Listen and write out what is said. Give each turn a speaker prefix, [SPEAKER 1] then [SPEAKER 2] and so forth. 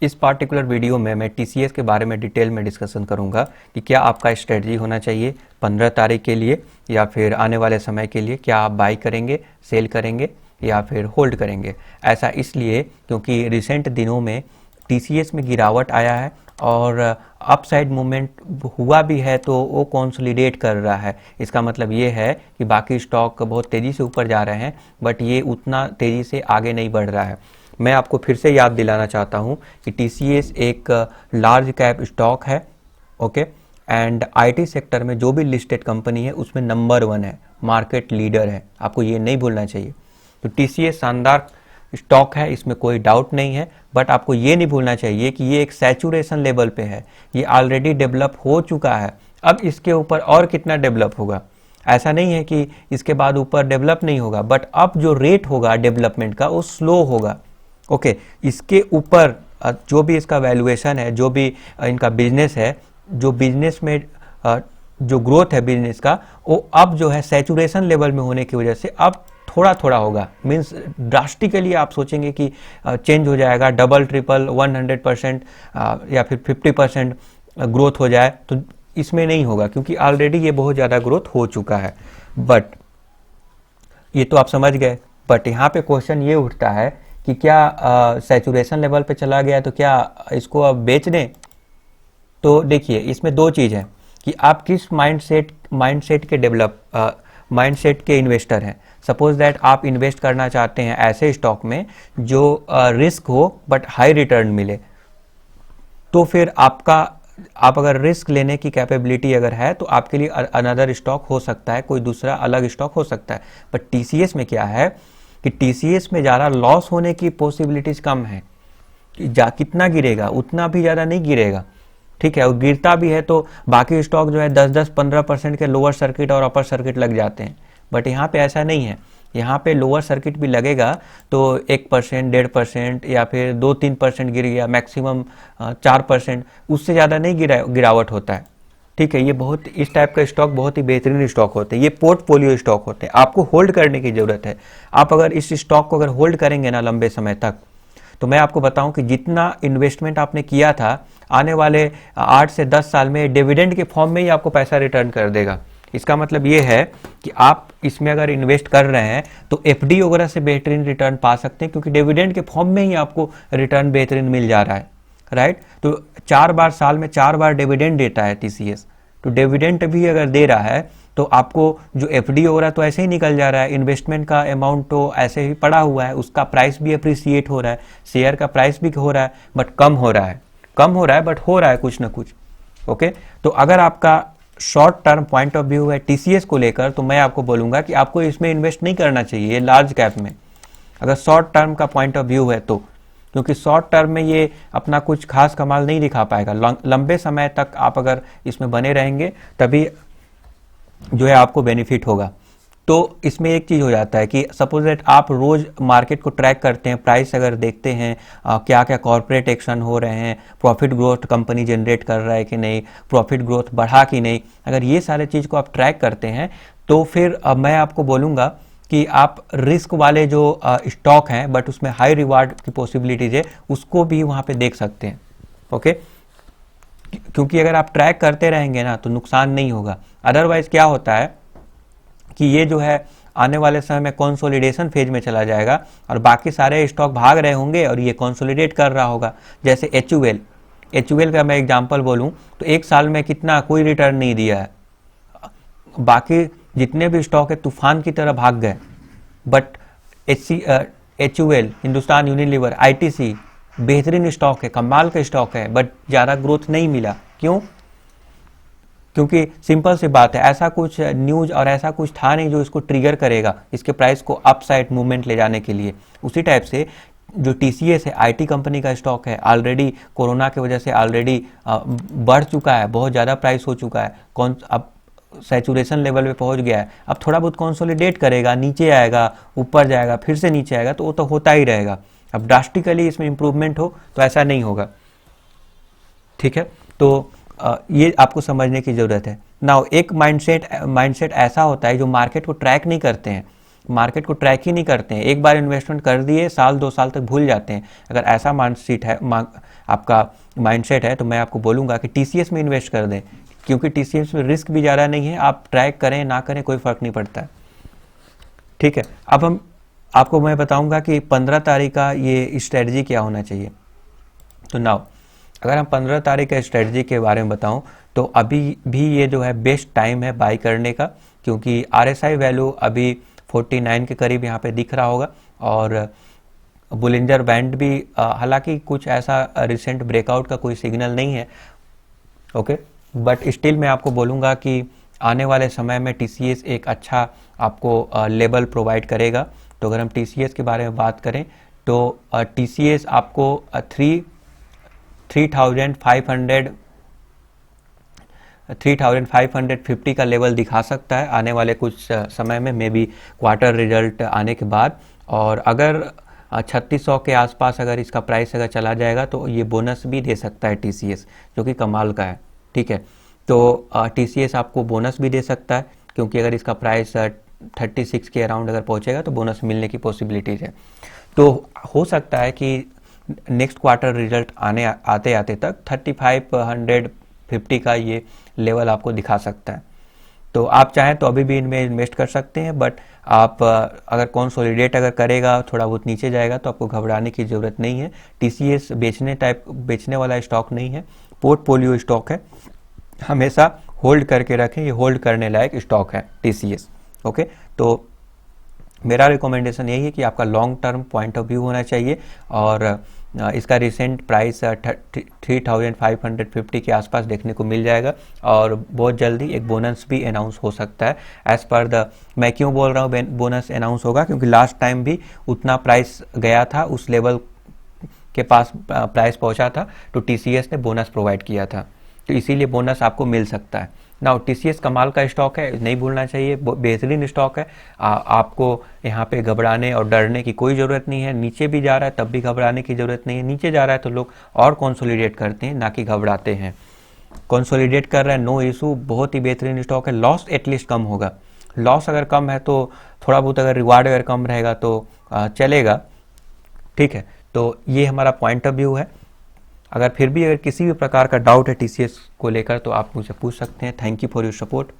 [SPEAKER 1] इस particular video में मैं टीसीएस के बारे में डिटेल में डिस्कशन करूंगा कि क्या आपका स्ट्रेटजी होना चाहिए 15 तारीख के लिए या फिर आने वाले समय के लिए। क्या आप बाई करेंगे, सेल करेंगे या फिर होल्ड करेंगे। ऐसा इसलिए क्योंकि रिसेंट दिनों में टीसीएस में गिरावट आया है और अपसाइड मूवमेंट हुआ भी है तो वो कंसोलिडेट कर रहा है। इसका मतलब ये है कि बाकी स्टॉक बहुत तेज़ी से ऊपर जा रहे हैं बट ये उतना तेज़ी से आगे नहीं बढ़ रहा है। मैं आपको फिर से याद दिलाना चाहता हूँ कि टीसीएस एक लार्ज कैप स्टॉक है, ओके, एंड आईटी सेक्टर में जो भी लिस्टेड कंपनी है उसमें नंबर 1 है, मार्केट लीडर है। आपको ये नहीं भूलना चाहिए। तो टीसीएस शानदार स्टॉक है, इसमें कोई डाउट नहीं है, बट आपको ये नहीं भूलना चाहिए कि ये एक सैचुरेशन लेवल पे है। ये ऑलरेडी डेवलप हो चुका है, अब इसके ऊपर और कितना डेवलप होगा। ऐसा नहीं है कि इसके बाद ऊपर डेवलप नहीं होगा, बट अब जो रेट होगा डेवलपमेंट का वो स्लो होगा, ओके। इसके ऊपर जो भी इसका वैल्यूएशन है, जो भी इनका बिजनेस है, जो बिजनेस में जो ग्रोथ है बिजनेस का, वो अब जो है सैचुरेशन लेवल में होने की वजह से अब थोड़ा थोड़ा होगा। मीन्स ड्रास्टिकली आप सोचेंगे कि चेंज हो जाएगा, डबल ट्रिपल 100% या फिर 50% ग्रोथ हो जाए, तो इसमें नहीं होगा क्योंकि ऑलरेडी ये बहुत ज़्यादा ग्रोथ हो चुका है। बट ये तो आप समझ गए। बट यहाँ पे क्वेश्चन ये उठता है कि क्या सैचुरेशन लेवल पे चला गया तो क्या इसको अब बेच दें। तो देखिए, इसमें दो चीज़ है कि आप किस माइंडसेट के इन्वेस्टर हैं। सपोज दैट आप इन्वेस्ट करना चाहते हैं ऐसे स्टॉक में जो रिस्क हो बट हाई रिटर्न मिले, तो फिर आप अगर रिस्क लेने की कैपेबिलिटी अगर है तो आपके लिए अनदर स्टॉक हो सकता है, कोई दूसरा अलग स्टॉक हो सकता है। बट टीसीएस में क्या है कि टीसीएस में ज़्यादा लॉस होने की पॉसिबिलिटीज़ कम है। कितना गिरेगा उतना भी ज़्यादा नहीं गिरेगा, ठीक है। और गिरता भी है तो बाकी स्टॉक जो है 10-15% के लोअर सर्किट और अपर सर्किट लग जाते हैं। बट यहाँ पे ऐसा नहीं है, यहाँ पे लोअर सर्किट भी लगेगा तो 1%, 1.5% या फिर 2-3% गिर गया, मैक्सिमम 4%, उससे ज़्यादा नहीं गिरावट होता है, ठीक है। ये बहुत इस टाइप का स्टॉक बहुत ही बेहतरीन स्टॉक होते हैं, ये पोर्टफोलियो स्टॉक होते हैं, आपको होल्ड करने की ज़रूरत है। आप अगर इस स्टॉक को अगर होल्ड करेंगे ना लंबे समय तक, तो मैं आपको बताऊं कि जितना इन्वेस्टमेंट आपने किया था आने वाले 8 से 10 साल में डिविडेंड के फॉर्म में ही आपको पैसा रिटर्न कर देगा। इसका मतलब ये है कि आप इसमें अगर इन्वेस्ट कर रहे हैं तो एफडी वगैरह से बेहतरीन रिटर्न पा सकते हैं क्योंकि डिविडेंड के फॉर्म में ही आपको रिटर्न बेहतरीन मिल जा रहा है, राइट। तो 4 बार साल में 4 बार डिविडेंड देता है टीसीएस, तो डिविडेंड भी अगर दे रहा है तो आपको जो एफडी वगैरह तो ऐसे ही निकल जा रहा है, इन्वेस्टमेंट का अमाउंट तो ऐसे ही पड़ा हुआ है, उसका प्राइस भी अप्रिसिएट हो रहा है, शेयर का प्राइस भी हो रहा है बट कम हो रहा है बट हो रहा है कुछ ना कुछ, ओके। तो अगर आपका short term point of view है टीसीएस को लेकर तो मैं आपको बोलूँगा कि आपको इसमें इन्वेस्ट नहीं करना चाहिए, ये लार्ज कैप में, अगर शॉर्ट टर्म का पॉइंट ऑफ व्यू है तो, क्योंकि शॉर्ट टर्म में ये अपना कुछ खास कमाल नहीं दिखा पाएगा। लंबे समय तक आप अगर इसमें बने रहेंगे तभी जो है आपको बेनिफिट होगा। तो इसमें एक चीज़ हो जाता है कि सपोज दैट आप रोज़ मार्केट को ट्रैक करते हैं, प्राइस अगर देखते हैं क्या क्या कॉर्पोरेट एक्शन हो रहे हैं, प्रॉफिट ग्रोथ कंपनी जनरेट कर रहा है कि नहीं, प्रॉफिट ग्रोथ बढ़ा कि नहीं, अगर ये सारे चीज़ को आप ट्रैक करते हैं तो फिर मैं आपको बोलूँगा कि आप रिस्क वाले जो स्टॉक हैं बट उसमें हाई रिवार्ड की पॉसिबिलिटीज़ है उसको भी वहाँ पे देख सकते हैं, ओके। क्योंकि अगर आप ट्रैक करते रहेंगे ना तो नुकसान नहीं होगा। अदरवाइज क्या होता है कि ये जो है आने वाले समय में कंसोलिडेशन फेज में चला जाएगा और बाकी सारे स्टॉक भाग रहे होंगे और ये कंसोलिडेट कर रहा होगा। जैसे एचयूएल का मैं एग्जांपल बोलूं तो एक साल में कितना कोई रिटर्न नहीं दिया है, बाकी जितने भी स्टॉक है तूफान की तरह भाग गए। But HUL, Hindustan Unilever, ITC बेहतरीन स्टॉक है, कमाल का स्टॉक है, बट ज़्यादा ग्रोथ नहीं मिला। क्यों? क्योंकि सिंपल सी बात है, ऐसा कुछ न्यूज़ और ऐसा कुछ था नहीं जो इसको ट्रिगर करेगा इसके प्राइस को अपसाइड मूवमेंट ले जाने के लिए। उसी टाइप से जो टीसीएस है, आईटी कंपनी का स्टॉक है, ऑलरेडी कोरोना की वजह से ऑलरेडी बढ़ चुका है, बहुत ज़्यादा प्राइस हो चुका है, अब सैचुरेशन लेवल पे पहुंच गया है। अब थोड़ा बहुत कंसोलिडेट करेगा, नीचे आएगा, ऊपर जाएगा, फिर से नीचे आएगा, तो वो तो होता ही रहेगा। अब ड्रास्टिकली इसमें इंप्रूवमेंट हो तो ऐसा नहीं होगा, ठीक है। तो ये आपको समझने की ज़रूरत है। नाउ एक माइंडसेट ऐसा होता है जो मार्केट को ट्रैक नहीं करते हैं मार्केट को ट्रैक ही नहीं करते हैं, एक बार इन्वेस्टमेंट कर दिए साल 2 साल तक भूल जाते हैं। अगर ऐसा माइंडसेट है, आपका माइंडसेट है, तो मैं आपको बोलूँगा कि टीसीएस में इन्वेस्ट कर दें, क्योंकि टीसीएस में रिस्क भी ज़्यादा नहीं है, आप ट्रैक करें ना करें कोई फ़र्क नहीं पड़ता है। ठीक है, अब आपको मैं बताऊंगा कि 15 तारीख का ये स्ट्रेटजी क्या होना चाहिए। तो नाउ अगर हम 15 तारीख का स्ट्रेटजी के बारे में बताऊं तो अभी भी ये जो है बेस्ट टाइम है बाई करने का, क्योंकि आरएसआई वैल्यू अभी 49 के करीब यहाँ पे दिख रहा होगा, और बुलिंजर बैंड भी हालांकि कुछ ऐसा रिसेंट ब्रेकआउट का कोई सिग्नल नहीं है, ओके, बट स्टिल मैं आपको बोलूँगा कि आने वाले समय में टीसीएस एक अच्छा आपको लेवल प्रोवाइड करेगा। तो अगर हम टीसीएस के बारे में बात करें तो टीसीएस आपको 3,550 का लेवल दिखा सकता है आने वाले कुछ समय में, मे बी क्वार्टर रिजल्ट आने के बाद। और अगर 3600 के आसपास अगर इसका प्राइस अगर चला जाएगा तो ये बोनस भी दे सकता है टीसीएस, जो कि कमाल का है। ठीक है, तो टीसीएस आपको बोनस भी दे सकता है, क्योंकि अगर इसका प्राइस 36 के अराउंड अगर पहुंचेगा तो बोनस मिलने की पॉसिबिलिटीज़ है। तो हो सकता है कि नेक्स्ट क्वार्टर रिजल्ट आते आते तक 3550 का ये लेवल आपको दिखा सकता है। तो आप चाहें तो अभी भी इनमें इन्वेस्ट कर सकते हैं, बट आप अगर कंसोलिडेट अगर करेगा, थोड़ा बहुत नीचे जाएगा, तो आपको घबराने की ज़रूरत नहीं है। टीसीएस बेचने वाला स्टॉक नहीं है, पोर्टफोलियो स्टॉक है, हमेशा होल्ड करके रखें, ये होल्ड करने लायक स्टॉक है टीसीएस। ओके, तो मेरा रिकमेंडेशन यही है कि आपका long term point of view होना चाहिए, और इसका रिसेंट प्राइस 3,550 के आसपास देखने को मिल जाएगा, और बहुत जल्दी एक बोनस भी अनाउंस हो सकता है एज़ पर मैं क्यों बोल रहा हूँ बोनस अनाउंस होगा, क्योंकि लास्ट टाइम भी उतना प्राइस गया था, उस लेवल के पास प्राइस पहुंचा था, तो टीसीएस ने बोनस प्रोवाइड किया था, तो इसीलिए बोनस आपको मिल सकता है। नाउ टीसीएस कमाल का स्टॉक है, नहीं भूलना चाहिए, बेहतरीन स्टॉक है। आपको यहाँ पे घबराने और डरने की कोई ज़रूरत नहीं है। नीचे भी जा रहा है तब भी घबराने की ज़रूरत नहीं है, नीचे जा रहा है तो लोग और कंसोलिडेट करते हैं, ना कि घबराते हैं। कंसोलिडेट कर रहा है, नो इशू, बहुत ही बेहतरीन स्टॉक है। लॉस एटलीस्ट कम होगा, लॉस अगर कम है तो थोड़ा बहुत अगर रिवार्ड अगर कम रहेगा तो चलेगा। ठीक है, तो ये हमारा पॉइंट ऑफ व्यू है। अगर फिर भी अगर किसी भी प्रकार का डाउट है टीसीएस को लेकर तो आप मुझसे पूछ सकते हैं। Thank you for your support.